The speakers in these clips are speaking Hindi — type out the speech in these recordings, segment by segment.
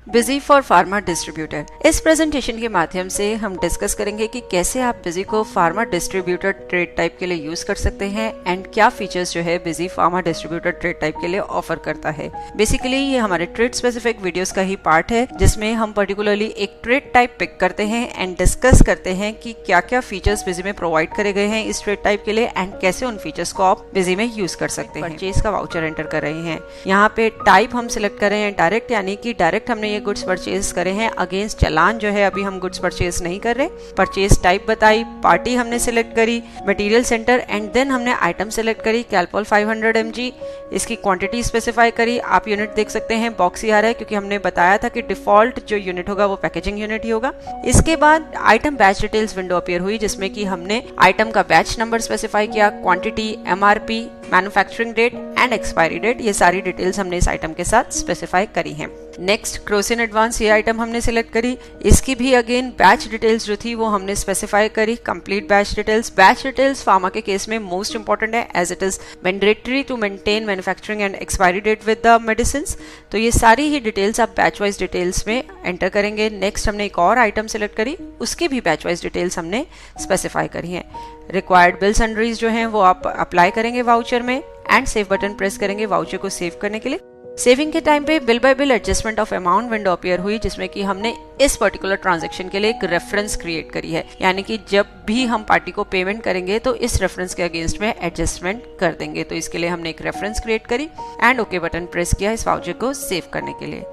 Busy for pharma distributor. इस प्रेजेंटेशन के माध्यम से हम डिस्कस करेंगे कि कैसे आप बिजी को फार्मा डिस्ट्रीब्यूटर ट्रेड टाइप के लिए यूज कर सकते हैं एंड क्या फीचर्स जो है busy pharma distributor trade type के लिए ऑफर करता है। बेसिकली ये हमारे ट्रेड स्पेसिफिक वीडियोस का ही पार्ट है जिसमें हम पर्टिकुलरली एक ट्रेड टाइप पिक करते हैं एंड डिस्कस करते हैं कि क्या क्या फीचर्स बिजी में प्रोवाइड करे गए हैं इस ट्रेड टाइप के लिए एंड कैसे उन फीचर्स को आप बिजी में यूज कर सकते हैं। परचेज का वाउचर एंटर कर रहे हैं, यहाँ पे टाइप हम सिलेक्ट कर रहे हैं डायरेक्ट, यानी कि डायरेक्ट हमने ये गुड्स परचेज करे हैं अगेंस्ट चालान जो है अभी हम गुड्स परचेज नहीं कर रहे। परचेज टाइप बताई, पार्टी हमने सिलेक्ट करी, मटेरियल सेंटर एंड देन हमने आइटम सिलेक्ट करी कैलपॉल 500 mg, इसकी क्वांटिटी स्पेसिफाई करी। आप यूनिट देख सकते हैं बॉक्स ही आ रहा है क्योंकि हमने बताया था कि डिफॉल्ट जो यूनिट होगा वो पैकेजिंग यूनिट ही होगा। इसके बाद item batch details window appear हुई जिसमें कि हमने आइटम का बैच नंबर स्पेसिफाई किया, quantity, MRP, manufacturing date and expiry date, ये सारी डिटेल्स हमने इस आइटम के साथ स्पेसिफाई करी हैं। नेक्स्ट क्रोसिन एडवांस, ये आइटम हमने सिलेक्ट करी, इसकी भी अगेन बैच डिटेल्स जो थी वो हमने स्पेसिफाई करी। कंप्लीट बैच डिटेल्स फार्मा के केस में मोस्ट इंपॉर्टेंट है as it is mandatory to maintain manufacturing and expiry date with the medicine. तो ये सारी ही डिटेल्स आप बैच वाइज डिटेल्स में एंटर करेंगे। नेक्स्ट हमने एक और आइटम सिलेक्ट करी, उसकी भी बैच वाइज डिटेल्स हमने स्पेसिफाई करी है। रिक्वायर्ड बिल सन्ड्रीज जो हैं वो आप अप्लाई करेंगे वाउचर में एंड सेव बटन प्रेस करेंगे वाउचर को सेव करने के लिए। सेविंग के टाइम पे bill bye bill adjustment of amount window appear हुई जिसमें कि हमने इस पर्टिकुलर ट्रांजैक्शन के लिए एक रेफरेंस क्रिएट करी है, यानी कि जब भी हम पार्टी को पेमेंट करेंगे तो इस रेफरेंस के अगेंस्ट में एडजस्टमेंट कर देंगे। तो इसके लिए हमने एक रेफरेंस क्रिएट करी एंड ओके बटन प्रेस किया इस वाउचर को सेव करने के लिए।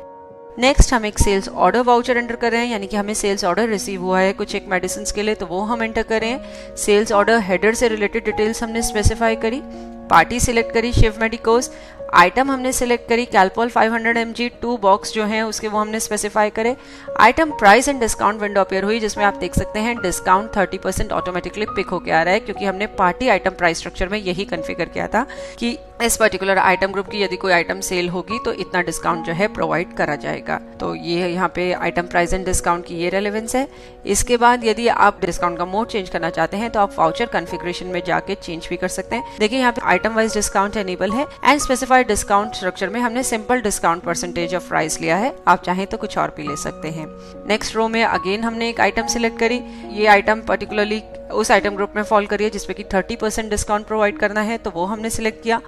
नेक्स्ट हम एक सेल्स ऑर्डर वाउचर एंटर कर रहे हैं, यानी कि हमें सेल्स ऑर्डर रिसीव हुआ है कुछ एक मेडिसिन के लिए तो वो हम एंटर कर रहे हैं। सेल्स ऑर्डर हेडर से रिलेटेड डिटेल्स हमने स्पेसिफाई करी, पार्टी सिलेक्ट करी शिव मेडिकोस, आइटम हमने सिलेक्ट करी कैलपॉल 500 mg, 2 बॉक्स जो हैं उसके वो हमने स्पेसिफाई करे। Item price and discount window appear हुई जिसमें आप देख सकते हैं डिस्काउंट 30% ऑटोमेटिकली पिक होके आ रहा है क्योंकि हमने पार्टी आइटम प्राइस स्ट्रक्चर में यही कॉन्फ़िगर किया था कि इस पर्टिकुलर आइटम ग्रुप की यदि कोई आइटम सेल होगी तो इतना डिस्काउंट जो है प्रोवाइड करा जाएगा। तो ये यहाँ पे आइटम प्राइस एंड डिस्काउंट की ये रेलेवेंस है। इसके बाद यदि आप डिस्काउंट का मोड चेंज करना चाहते हैं तो आप वाउचर कॉन्फ़िगरेशन में जाके चेंज भी कर सकते हैं। देखिए यहाँ पे आइटम वाइज डिस्काउंट एनेबल है एंड स्पेसिफाइड डिस्काउंट स्ट्रक्चर में हमने simple discount percentage of price लिया है, आप चाहें तो कुछ और भी ले सकते हैं। नेक्स्ट रो में अगेन हमने एक आइटम सिलेक्ट करी, ये आइटम पर्टिकुलरली उस आइटम ग्रुप में फॉल करी है जिसपे कि 30% डिस्काउंट प्रोवाइड करना है तो वो हमने सिलेक्ट किया।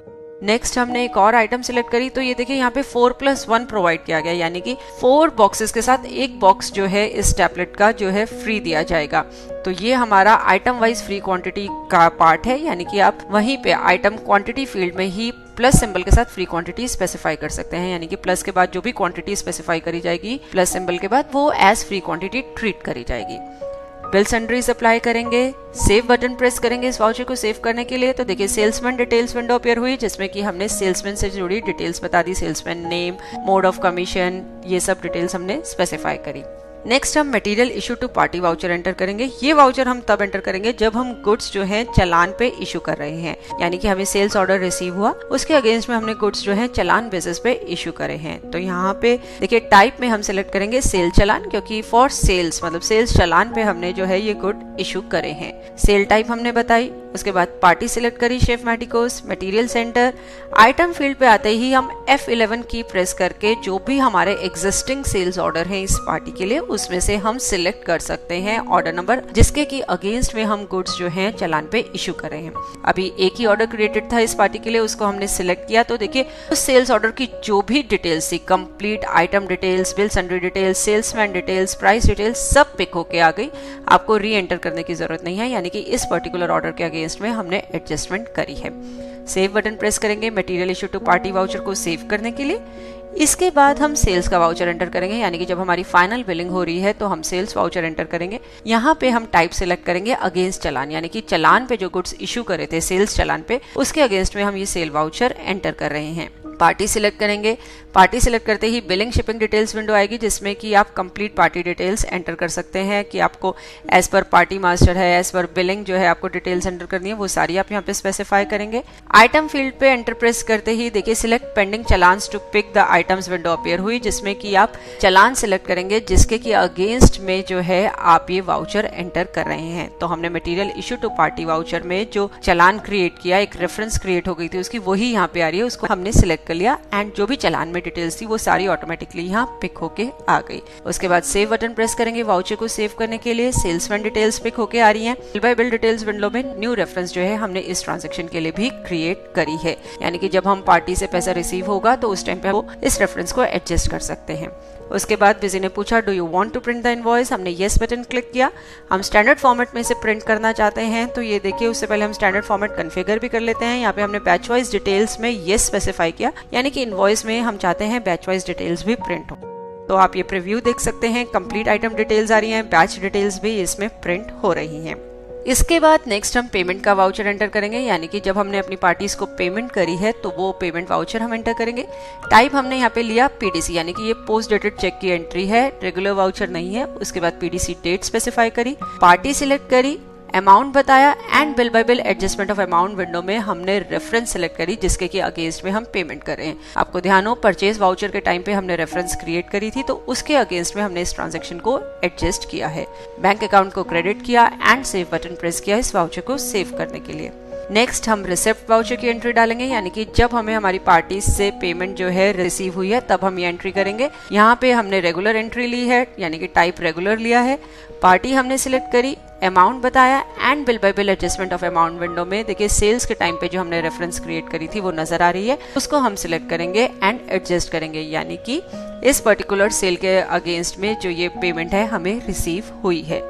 नेक्स्ट हमने एक और आइटम सिलेक्ट करी तो ये देखिए यहाँ पे 4+1 प्रोवाइड किया गया, यानी कि 4 बॉक्सेस के साथ एक बॉक्स जो है इस टैबलेट का जो है फ्री दिया जाएगा। तो ये हमारा आइटम वाइज फ्री क्वांटिटी का पार्ट है, यानी कि आप वहीं पे आइटम क्वांटिटी फील्ड में ही प्लस सिंबल के साथ फ्री क्वांटिटी स्पेसिफाई कर सकते हैं, यानी कि प्लस के बाद जो भी क्वांटिटी स्पेसिफाई करी जाएगी प्लस सिंबल के बाद वो एज फ्री क्वांटिटी ट्रीट करी जाएगी। बिल सन्ड्रीज अप्लाई करेंगे, सेव बटन प्रेस करेंगे इस वाउचर को सेव करने के लिए। तो देखिए सेल्समैन डिटेल्स विंडो अपीयर हुई जिसमें कि हमने सेल्समैन से जुड़ी डिटेल्स बता दी, salesman name, mode of commission, ये सब डिटेल्स हमने स्पेसिफाई करी। नेक्स्ट हम material issue to party voucher enter करेंगे। ये वाउचर हम तब एंटर करेंगे जब हम गुड्स जो हैं चालान पे इशू कर रहे हैं, यानी कि हमें सेल्स ऑर्डर रिसीव हुआ उसके अगेंस्ट में हमने गुड्स जो है चालान बेसिस पे इशू करे हैं। तो यहाँ पे देखिए टाइप में हम सिलेक्ट करेंगे सेल चालान क्योंकि फॉर सेल्स मतलब सेल्स चालान पे हमने जो है ये गुड इशू करे हैं। सेल टाइप हमने बताई, उसके बाद पार्टी सिलेक्ट करी Shiv medicos, material centre. Item field पे आते ही हम F11 की प्रेस करके जो भी हमारे एग्जिस्टिंग सेल्स ऑर्डर हैं इस पार्टी के लिए उसमें से हम सिलेक्ट कर सकते हैं ऑर्डर नंबर जिसके की अगेंस्ट में हम गुड्स जो हैं चालान पे इशू कर रहे हैं। अभी एक ही ऑर्डर क्रिएटेड था इस पार्टी के लिए, उसको हमने सिलेक्ट किया। तो देखिए उस सेल्स ऑर्डर की जो भी डिटेल्स थी, complete item details, bill sundry details, salesman details, price details सब पिक होके आ गई। आपको री एंटर करने की जरूरत नहीं है, यानी कि इस पर्टिकुलर ऑर्डर के अगेंस्ट में हमने एडजस्टमेंट करी है। सेव बटन प्रेस करेंगे material issue to party voucher को सेव करने के लिए। इसके बाद हम सेल्स का वाउचर एंटर करेंगे, यानी कि जब हमारी फाइनल बिलिंग हो रही है तो हम सेल्स वाउचर एंटर करेंगे। यहाँ पे हम टाइप सिलेक्ट करेंगे अगेंस्ट चालान, यानी कि चालान पे जो गुड्स इशू करे थे सेल्स चालान पे उसके अगेंस्ट में हम ये सेल वाउचर एंटर कर रहे हैं। पार्टी सिलेक्ट करेंगे, पार्टी सिलेक्ट करते ही बिलिंग शिपिंग डिटेल्स विंडो आएगी जिसमें कि आप कंप्लीट पार्टी डिटेल्स एंटर कर सकते हैं कि आपको एज पर पार्टी मास्टर है, एज पर बिलिंग जो है आपको डिटेल्स एंटर करनी है वो सारी आप यहाँ पे स्पेसिफाई करेंगे। आइटम फील्ड पे एंटर प्रेस करते ही देखिए select pending challans to pick the items window appear हुई जिसमें कि आप चालान सिलेक्ट करेंगे जिसके कि अगेंस्ट में जो है आप ये वाउचर एंटर कर रहे हैं। तो हमने material issue to party voucher में जो चालान क्रिएट किया, एक रेफरेंस क्रिएट हो गई थी उसकी वही यहाँ पे आ रही है, उसको हमने सिलेक्ट सिलेक्ट कर लिया एंड जो भी चालान में डिटेल्स थी वो सारी ऑटोमेटिकली यहाँ पिक होके आ गई। उसके बाद सेव बटन प्रेस करेंगे वाउचर को सेव करने के लिए। सेल्समैन डिटेल्स पिक होके आ रही हैं। Bill bye bill details window में न्यू रेफरेंस जो है हमने इस ट्रांजेक्शन के लिए भी क्रिएट करी है, यानी कि जब हम पार्टी से पैसा रिसीव होगा तो उस टाइम पे वो इस रेफरेंस को एडजस्ट कर सकते हैं। उसके बाद बिजी ने पूछा do you want to print the invoice, हमने येस बटन क्लिक किया। हम स्टैंडर्ड फॉर्मेट में से प्रिंट करना चाहते हैं तो ये देखिए उससे पहले हम स्टैंडर्ड फॉर्मेट कॉन्फ़िगर भी कर लेते हैं। यहाँ पे हमने बैच वाइज डिटेल्स में येस स्पेसिफाई किया, यानी कि इनवॉइस में हम चाहते हैं बैच वाइज डिटेल्स भी प्रिंट हो। तो आप ये प्रीव्यू देख सकते हैं, कंप्लीट आइटम डिटेल्स आ रही हैं, बैच डिटेल्स भी इसमें प्रिंट हो रही हैं। इसके बाद नेक्स्ट हम पेमेंट का वाउचर एंटर करेंगे, यानी कि जब हमने अपनी पार्टीज को पेमेंट करी है तो वो पेमेंट वाउचर हम एंटर करेंगे। टाइप हमने यहाँ पे लिया पीडीसी, यानी कि ये पोस्ट डेटेड चेक की एंट्री है, रेगुलर वाउचर नहीं है। उसके बाद पीडीसी डेट स्पेसिफाई करी, पार्टी सिलेक्ट करी, अमाउंट बताया and bill bye bill adjustment of amount window में हमने रेफरेंस सेलेक्ट करी जिसके की अगेंस्ट में हम पेमेंट कर रहे हैं। आपको ध्यान हो परचेज वाउचर के टाइम पे हमने रेफरेंस क्रिएट करी थी तो उसके अगेंस्ट में हमने इस ट्रांजैक्शन को एडजस्ट किया है। बैंक अकाउंट को क्रेडिट किया एंड सेव बटन प्रेस किया इस वाउचर को सेव करने के लिए। नेक्स्ट हम रिसिप्ट वाउचर की एंट्री डालेंगे, यानी कि जब हमें हमारी पार्टी से पेमेंट जो है रिसीव हुई है तब हम ये एंट्री करेंगे। यहाँ पे हमने रेगुलर एंट्री ली है, यानी कि टाइप रेगुलर लिया है, पार्टी हमने सिलेक्ट करी, अमाउंट बताया and bill bye bill adjustment of amount window में देखिए सेल्स के टाइम पे जो हमने रेफरेंस क्रिएट करी थी वो नजर आ रही है, उसको हम सिलेक्ट करेंगे एंड एडजस्ट करेंगे, यानी कि इस पर्टिकुलर सेल के अगेंस्ट में जो ये पेमेंट है हमें रिसीव हुई है।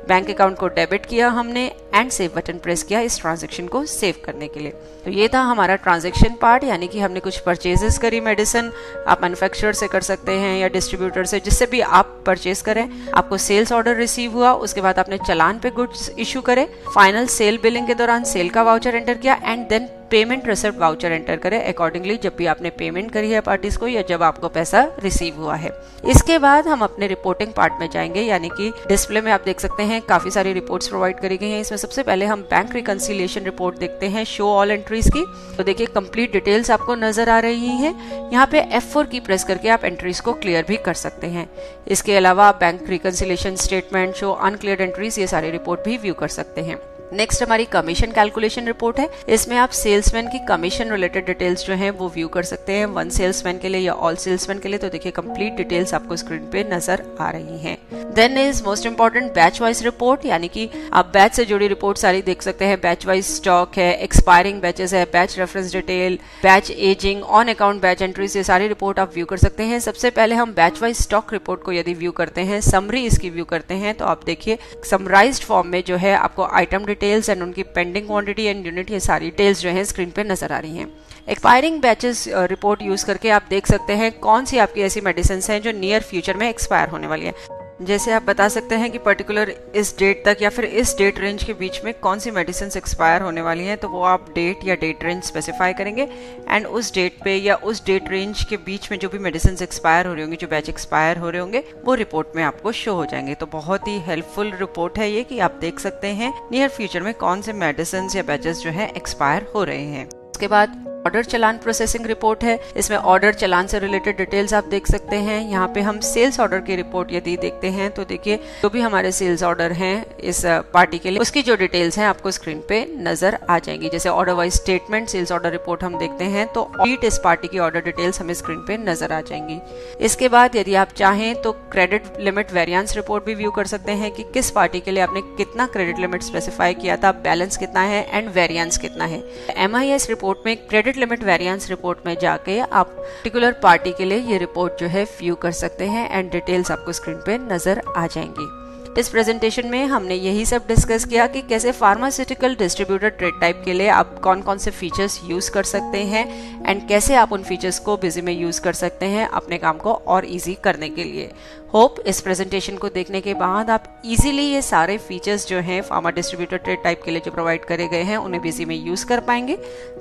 बैंक अकाउंट को डेबिट किया हमने एंड सेव बटन प्रेस किया इस ट्रांजैक्शन को सेव करने के लिए। तो ये था हमारा ट्रांजैक्शन पार्ट, यानी कि हमने कुछ परचेजेस करी मेडिसिन, आप मैन्युफैक्चरर से कर सकते हैं या डिस्ट्रीब्यूटर से, जिससे भी आप परचेज करें। आपको सेल्स ऑर्डर रिसीव हुआ, उसके बाद आपने चालान पे गुड्स इशू करे, फाइनल सेल बिलिंग के दौरान सेल का वाउचर एंटर किया and then payment receipt voucher enter करें अकॉर्डिंगली जब भी आपने पेमेंट करी है पार्टीज को या जब आपको पैसा रिसीव हुआ है। इसके बाद हम अपने रिपोर्टिंग पार्ट में जाएंगे, यानी कि डिस्प्ले में आप देख सकते हैं काफी सारी रिपोर्ट्स प्रोवाइड करी गई हैं। इसमें सबसे पहले हम बैंक रिकंसिलिएशन रिपोर्ट देखते हैं शो ऑल एंट्रीज की। तो देखिए कंप्लीट डिटेल्स आपको नजर आ रही हैं। यहाँ पे F4 की प्रेस करके आप एंट्रीज को क्लियर भी कर सकते हैं। इसके अलावा bank reconciliation statement, show uncleared entries, ये सारे रिपोर्ट भी व्यू कर सकते हैं। नेक्स्ट हमारी कमीशन कैलकुलेशन रिपोर्ट है। इसमें आप सेल्समैन की कमीशन रिलेटेड डिटेल्स जो हैं वो व्यू कर सकते हैं, वन सेल्समैन के लिए या ऑल सेल्समैन के लिए। तो देखिए कंप्लीट डिटेल्स आपको स्क्रीन पे नजर आ रही हैं। Then is most important batch wise report, यानी कि आप बैच से जुड़ी रिपोर्ट सारी देख सकते हैं। बैच वाइज स्टॉक है, एक्सपायरिंग बैचेस है, batch reference detail, batch ageing, on account batch entries, ये सारी रिपोर्ट आप व्यू कर सकते हैं। सबसे पहले हम बैच वाइज स्टॉक रिपोर्ट को यदि व्यू करते हैं, समरी इसकी व्यू करते हैं, तो आप देखिए समराइज्ड फॉर्म में जो है आपको आइटम डिटेल्स एंड उनकी पेंडिंग क्वांटिटी एंड यूनिट, ये सारी डिटेल्स जो है स्क्रीन पे नजर आ रही हैं। एक्सपायरिंग बैचेस रिपोर्ट यूज करके आप देख सकते हैं कौन सी आपकी ऐसी मेडिसिन हैं जो नियर फ्यूचर में एक्सपायर होने वाली है। जैसे आप बता सकते हैं कि पर्टिकुलर इस डेट तक या फिर इस डेट रेंज के बीच में कौन सी मेडिसिन एक्सपायर होने वाली हैं, तो वो आप डेट या डेट रेंज स्पेसिफाई करेंगे एंड उस डेट पे या उस डेट रेंज के बीच में जो भी मेडिसिन एक्सपायर हो रही होंगी, जो बैच एक्सपायर हो रहे होंगे, वो रिपोर्ट में आपको शो हो जाएंगे। तो बहुत ही हेल्पफुल रिपोर्ट है ये कि आप देख सकते हैं नियर फ्यूचर में कौन से मेडिसिन या बैचेस जो है एक्सपायर हो रहे हैं। उसके बाद ऑर्डर चलान प्रोसेसिंग रिपोर्ट है। इसमें ऑर्डर चलान से रिलेटेड डिटेल्स आप देख सकते हैं। यहाँ पे हम सेल्स ऑर्डर की रिपोर्ट यदि देखते हैं तो देखिए जो भी हमारे सेल्स ऑर्डर हैं इस पार्टी के लिए, उसकी जो डिटेल्स हैं आपको स्क्रीन पे नजर आ जाएंगी। जैसे order wise statement sales order report हम देखते हैं तो इस पार्टी की ऑर्डर डिटेल्स हमें स्क्रीन पे नजर आ जाएंगी। इसके बाद यदि आप चाहें तो क्रेडिट लिमिट वेरिएंस रिपोर्ट भी व्यू कर सकते हैं कि किस पार्टी के लिए आपने कितना क्रेडिट लिमिट स्पेसिफाई किया था, बैलेंस कितना है एंड वेरिएंस कितना है। MIS रिपोर्ट में क्रेडिट लिमिट वेरिएंस रिपोर्ट में जाके आप पर्टिकुलर पार्टी के लिए ये रिपोर्ट जो है व्यू कर सकते हैं एंड डिटेल्स आपको स्क्रीन पे नजर आ जाएंगी। इस प्रेजेंटेशन में हमने यही सब डिस्कस किया कि कैसे फार्मास्यूटिकल डिस्ट्रीब्यूटर ट्रेड टाइप के लिए आप कौन कौन से फीचर्स यूज कर सकते हैं एंड कैसे आप उन फीचर्स को बिजी में यूज कर सकते हैं अपने काम को और इजी करने के लिए। होप इस प्रेजेंटेशन को देखने के बाद आप इजीली ये सारे फीचर्स जो हैं फार्मा डिस्ट्रीब्यूटर ट्रेड टाइप के लिए जो प्रोवाइड करे गए हैं उन्हें बिजी में यूज कर पाएंगे।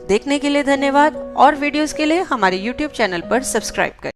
देखने के लिए धन्यवाद और वीडियोस के लिए हमारे YouTube चैनल पर सब्सक्राइब करें।